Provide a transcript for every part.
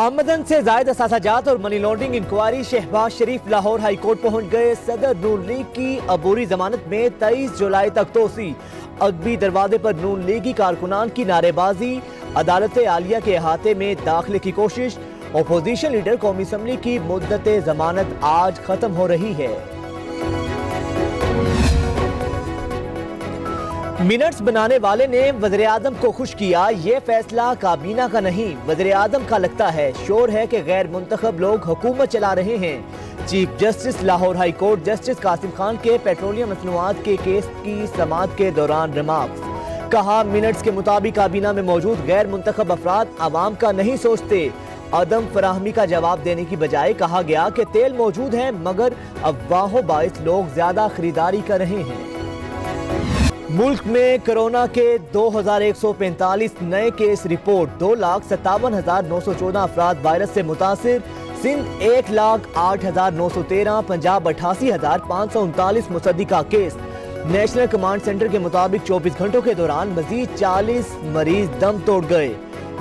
आमदन से जायद असासाजात और मनी लॉन्ड्रिंग इंक्वायरी। शहबाज शरीफ लाहौर हाई कोर्ट पहुंच गए। सदर नून लीग की अबूरी जमानत में 23 जुलाई तक तोसी। अगबी दरवाजे पर नून लीगी कारकुनान की नारेबाजी। अदालत आलिया के अहाते में दाखिले की कोशिश। अपोजिशन लीडर कौमी असम्बली की मुद्दत जमानत आज खत्म हो रही है। मिनट्स बनाने वाले ने वज़ीर आज़म को खुश किया। ये फैसला काबीना का नहीं, वज़ीर आज़म का लगता है। शोर है कि गैर मुंतखब लोग हुकूमत चला रहे हैं। Chief justice Lahore high court justice Qasim Khan के पेट्रोलियम मसनूआत के केस की समाअत के दौरान रिमार्क्स। कहा, मिनट्स के मुताबिक काबीना में मौजूद गैर मुंतखब अफराद आवाम का नहीं सोचते। अदम फराहमी का जवाब देने की बजाय कहा गया कि तेल मौजूद है मगर अफवाहों बाइस लोग ज्यादा खरीदारी कर रहे हैं। मुल्क में कोरोना के 2145 नए केस रिपोर्ट। 2,57,914 अफराद वायरस से मुतासिर। सिंध 1,08,913, पंजाब 88,539 मुसद्दिका केस। नेशनल कमांड सेंटर के मुताबिक 24 घंटों के दौरान मजीद 40 मरीज दम तोड़ गए।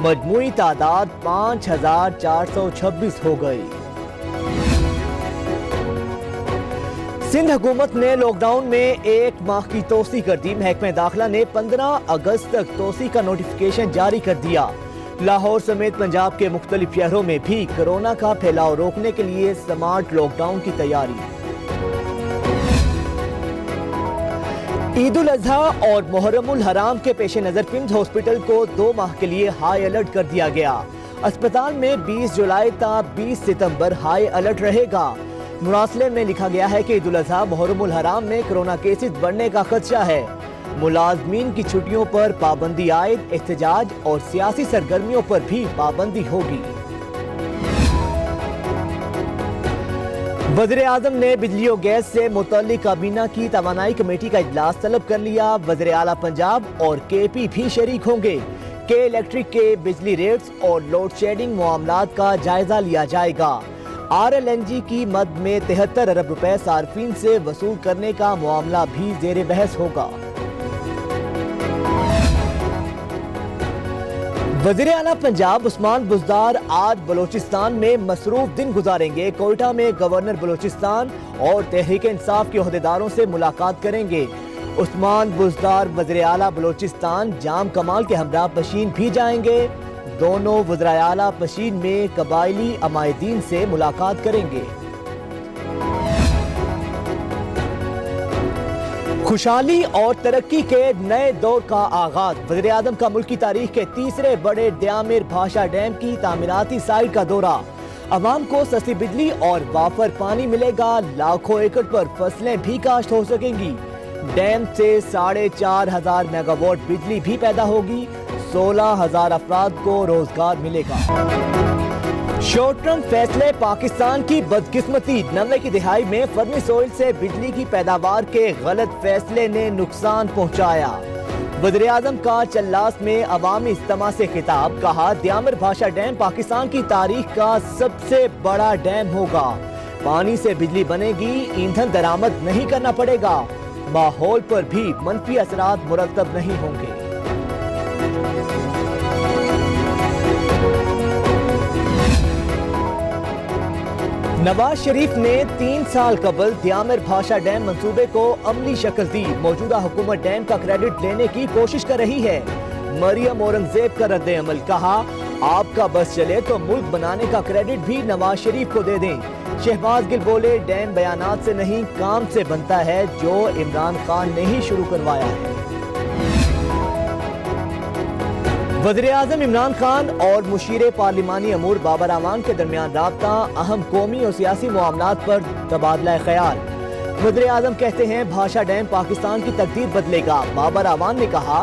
मजमूई तादाद 5,426 हो गई। सिंध हुकूमत ने लॉकडाउन में 1 माह की तोसी कर दी। महकमे दाखिला ने 15 अगस्त तक तोसी का नोटिफिकेशन जारी कर दिया। लाहौर समेत पंजाब के मुख्तलिफ शहरों में भी कोरोना का फैलाव रोकने के लिए स्मार्ट लॉकडाउन की तैयारी। ईद उल अजहा और मुहर्रमुल हराम के पेश नजर पिंज हॉस्पिटल को 2 माह के लिए हाई अलर्ट कर दिया गया। अस्पताल में 20 जुलाई ta 20 सितंबर हाई अलर्ट रहेगा। मुरासले में लिखा गया है कि ईद उल अजहा मुहर्रमुल हराम में कोरोना केसेस बढ़ने का खदशा है। मुलाजमीन की छुट्टियों पर पाबंदी आयद, एहतजाज और सियासी सरगर्मियों पर भी पाबंदी होगी। वज़ीर आज़म ने बिजली और गैस से मुतल्लिक काबीना की तवानाई कमेटी का इजलास तलब कर लिया। वज़ीर आला पंजाब और KP भी शरीक होंगे। के इलेक्ट्रिक के बिजली रेट्स और लोड शेडिंग मामलात का जायजा लिया जाएगा। RLNG की मद में 73 अरब रुपए सार्फिन से वसूल करने का मामला भी ज़ेरे बहस होगा। वज़ीर आला पंजाब उस्मान बुज़दार आज बलोचिस्तान में मसरूफ दिन गुजारेंगे। कोयटा में गवर्नर बलोचिस्तान और तहरीक इंसाफ के ओहदेदारों से मुलाकात करेंगे। उस्मान बुज़दार वज़ीर आला बलोचिस्तान जाम कमाल के हमरा पशीन भी जाएंगे। दोनों वज़ीर आला पशीन में कबायली अमायदीन से मुलाकात करेंगे। खुशहाली और तरक्की के नए दौर का आगाज। वज़ीर आज़म का मुल्क की तारीख के तीसरे बड़े ड्यामिर भाषा डैम की तामीराती साइट का दौरा। अवाम को सस्ती बिजली और वाफर पानी मिलेगा। लाखों एकड़ पर फसलें भी काश्त हो सकेंगी। डैम से 4,500 मेगावाट बिजली भी पैदा होगी। 16,000 अफराद को रोजगार मिलेगा। शॉर्ट टर्म फैसले पाकिस्तान की बदकिस्मती। 90 की दिहाई में फर्मी सोइल से बिजली की पैदावार के गलत फैसले ने नुकसान पहुंचाया। वज़ीर आज़म का चल्लास में अवामी इज्तिमा से खिताब। कहा, द्यामर भाषा डैम पाकिस्तान की तारीख का सबसे बड़ा डैम होगा। पानी से बिजली बनेगी, ईंधन दरामद नहीं करना पड़ेगा। माहौल पर भी मनफी असरात मुरतब नहीं होंगे। नवाज शरीफ ने 3 साल कबल द्यामर भाषा डैम मंसूबे को अमली शक्ल दी। मौजूदा हुकूमत डैम का क्रेडिट लेने की कोशिश कर रही है। मरियम औरंगजेब का रद्द अमल। कहा, आपका बस चले तो मुल्क बनाने का क्रेडिट भी नवाज शरीफ को दे दें। शहबाज गिल बोले, डैम बयानात से नहीं काम से बनता है, जो इमरान खान ने ही शुरू करवाया है। वज़ीर आज़म इमरान खान और मुशीर पार्लिमानी अमूर बाबर अमान के दरमियान राब्ता। अहम कौमी और सियासी मामलात पर तबादला ख्याल। वज़ीर आज़म कहते हैं, भाषा डैम पाकिस्तान की तकदीर बदलेगा। बाबर अमान ने कहा,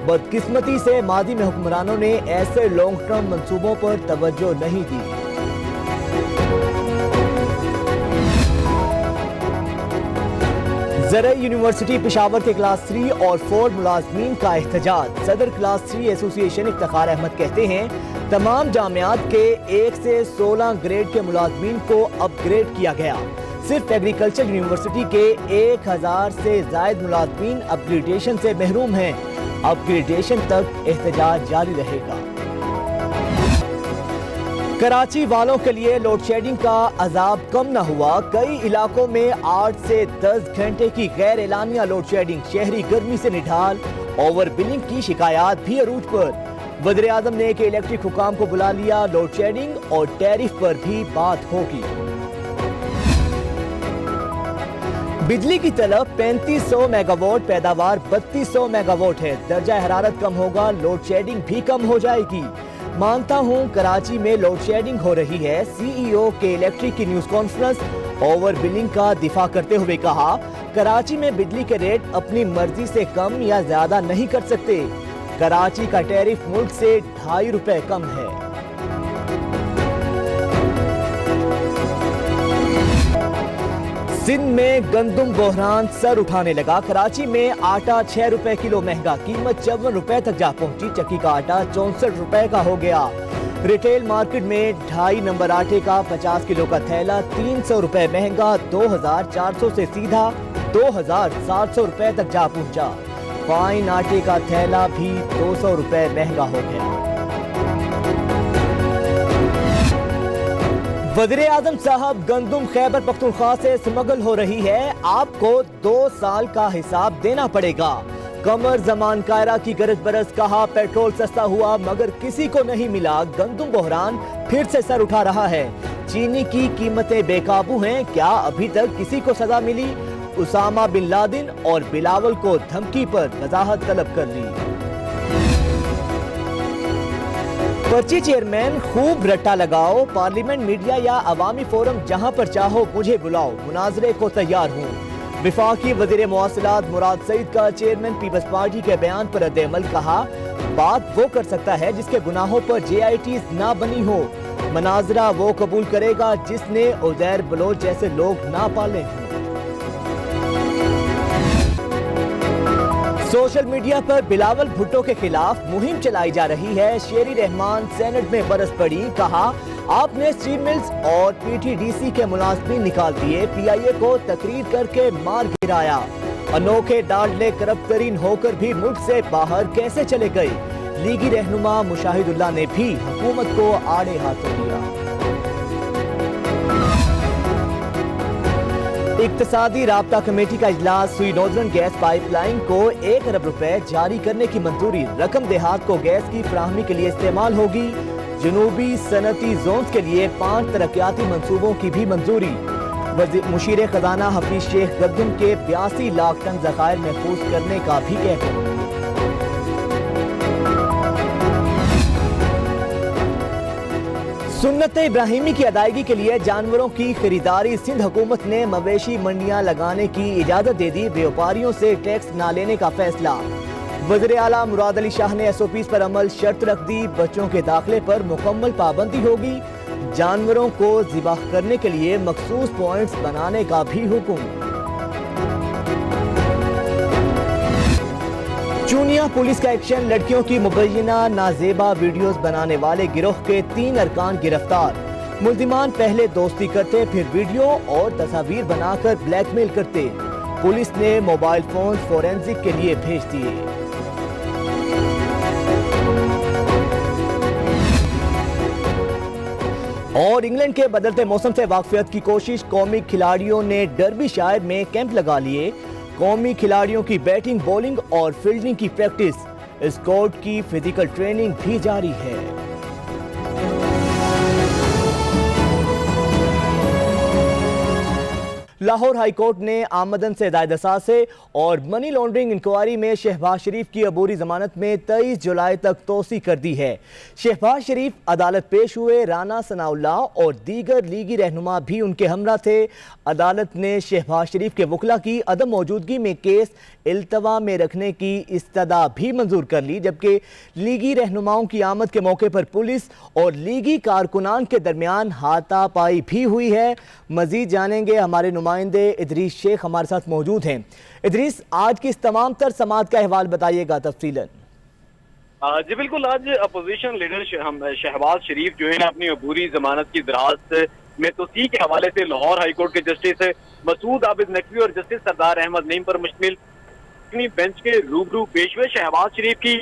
बदकिस्मती से मादी में हुक्मरानों ने ऐसे लॉन्ग टर्म मंसूबों पर तवज्जो नहीं दी। ज़राई यूनिवर्सिटी पेशावर के क्लास 3 और 4 मुलाजमीन का एहतजाज। सदर क्लास 3 एसोसिएशन इफ्तिखार अहमद कहते हैं, तमाम जामियात के 1 से 16 ग्रेड के मुलाजमीन को अपग्रेड किया गया। सिर्फ एग्रीकल्चर यूनिवर्सिटी के 1000 से जायद मुलाजमीन अपग्रेडेशन से महरूम हैं। अपग्रेडेशन तक एहतजाज जारी रहेगा। कराची वालों के लिए लोड शेडिंग का अजाब कम न हुआ। कई इलाकों में 8 से 10 घंटे की गैर एलानिया लोड शेडिंग, शहरी गर्मी से निढाल, ओवर बिलिंग की शिकायत भी अरूज पर। वज़ीर आज़म ने कि इलेक्ट्रिक हुकाम को बुला लिया, लोड शेडिंग और टैरिफ पर भी बात होगी। बिजली की तलब 3500 मेगावाट, पैदावार 3200 मेगावाट है। दर्जा हरारत कम होगा, लोड शेडिंग भी कम हो जाएगी। मानता हूं कराची में लोड शेडिंग हो रही है। सीईओ के इलेक्ट्रिक की न्यूज कॉन्फ्रेंस, ओवर बिलिंग का दिफा करते हुए कहा, कराची में बिजली के रेट अपनी मर्जी से कम या ज्यादा नहीं कर सकते। कराची का टैरिफ मुल्क से 2.5 रुपए कम है। सिंध में गंदुम बहरान सर उठाने लगा। कराची में आटा 6 रुपए किलो महंगा, कीमत 54 रुपए तक जा पहुंची। चक्की का आटा 64 रुपए का हो गया। रिटेल मार्केट में 2.5 नंबर आटे का 50 किलो का थैला 300 रुपए महंगा, 2400 से सीधा 2700 रुपए तक जा पहुंचा। फाइन आटे का थैला भी 200 रुपए महंगा हो गया। वज़ीर आज़म साहब, गंदुम खैबर पख्तूनख्वा से स्मगल हो रही है, आपको 2 साल का हिसाब देना पड़ेगा। कमर जमान कायरा की गरज बरस, कहा पेट्रोल सस्ता हुआ मगर किसी को नहीं मिला। गंदुम बहरान फिर से सर उठा रहा है। चीनी की कीमतें बेकाबू हैं, क्या अभी तक किसी को सजा मिली? उसामा बिन लादेन और बिलावल को धमकी पर वजाहत तलब कर ली। पर्ची चेयरमैन, खूब रट्टा लगाओ, पार्लियामेंट, मीडिया या अवामी फोरम, जहां पर चाहो मुझे बुलाओ, मुनाजरे को तैयार हूँ। विफाकी वजीर मवासिलात मुराद सईद का चेयरमैन पीपल्स पार्टी के बयान पर रद्द-ए-अमल, कहा बात वो कर सकता है जिसके गुनाहों पर JITs ना बनी हो। मनाजरा वो कबूल करेगा जिसने उज़ैर बलोच जैसे लोग ना पाले हों। सोशल मीडिया पर बिलावल भुट्टो के खिलाफ मुहिम चलाई जा रही है। शेरी रहमान सेनेट में बरस पड़ी, कहा आपने स्टील मिल्स और PTDC के मुलाजमीन निकाल दिए, PIA को तकरीर करके मार गिराया। अनोखे डांडले करप्ट तरीन होकर भी मुल्क से बाहर कैसे चले गए? लीगी रहनुमा मुशाहिदुल्लाह ने भी हुकूमत को आड़े हाथों लिया। इक्तिसादी राब्ता कमेटी का इजलास, सुई नॉर्दर्न गैस पाइपलाइन को 1 अरब रुपए जारी करने की मंजूरी। रकम देहात को गैस की फराहमी के लिए इस्तेमाल होगी। जनूबी सनती जोन के लिए 5 तरक्याती मंसूबों की भी मंजूरी। मुशीर खजाना हफीज शेख गंदुम के 82 लाख टन ज़खायर महफूज करने का भी कहना। सुन्नत इब्राहिमी की अदायगी के लिए जानवरों की खरीदारी, सिंध हुकूमत ने मवेशी मंडियां लगाने की इजाजत दे दी। व्यापारियों से टैक्स न लेने का फैसला। वज़ीर आला मुराद अली शाह ने SOPs पर अमल शर्त रख दी। बच्चों के दाखिले पर मुकम्मल पाबंदी होगी। जानवरों को ज़िबाह करने के लिए मखसूस पॉइंट्स बनाने का भी हुक्म। चूनिया पुलिस का एक्शन, लड़कियों की मुबैना नाजेबा वीडियोस बनाने वाले गिरोह के 3 अरकान गिरफ्तार। मुल्जिमान पहले दोस्ती करते, फिर वीडियो और तस्वीर बनाकर ब्लैकमेल करते। पुलिस ने मोबाइल फोन फोरेंसिक के लिए भेज दिए। और इंग्लैंड के बदलते मौसम से वाकफियत की कोशिश, कौमी खिलाड़ियों ने डर्बीशायर में कैंप लगा लिए। कौमी खिलाड़ियों की बैटिंग, बॉलिंग और फील्डिंग की प्रैक्टिस, स्क्वाड की फिजिकल ट्रेनिंग भी जारी है। लाहौर हाई कोर्ट ने आमदन से ज़ायद असासे और मनी लॉन्ड्रिंग इंक्वायरी में शहबाज शरीफ की अबूरी जमानत में 23 जुलाई तक तोसी कर दी है। शहबाज शरीफ अदालत पेश हुए। राना सनाउल्लाह और दीगर लीगी रहनुमा भी उनके हमरा थे। अदालत ने शहबाज शरीफ के वकला की अदम मौजूदगी में केस इल्तवा में रखने की इस्तदा भी मंजूर कर ली, जबकि लीगी रहनुमाओं की आमद के मौके पर पुलिस और लीगी कारकुनान के दरमियान हाथापाई भी हुई है। मजीद जानेंगे, हमारे नुमाइंदे इदरीस शेख हमारे साथ मौजूद हैं। इदरीस, आज की इस तमाम तर समात का अहवाल बताइएगा तफसीलन। जी बिल्कुल, आज अपोजिशन लीडर शहबाज शरीफ जो है ना अपनी अबूरी जमानत की दराज में तोसी के हवाले से लाहौर हाई कोर्ट के जस्टिस मसूद आबिद नकवी और जस्टिस सरदार अहमद नईम पर मुश्तमिल बेंच के रूबरू पेश हुए। शहबाज शरीफ की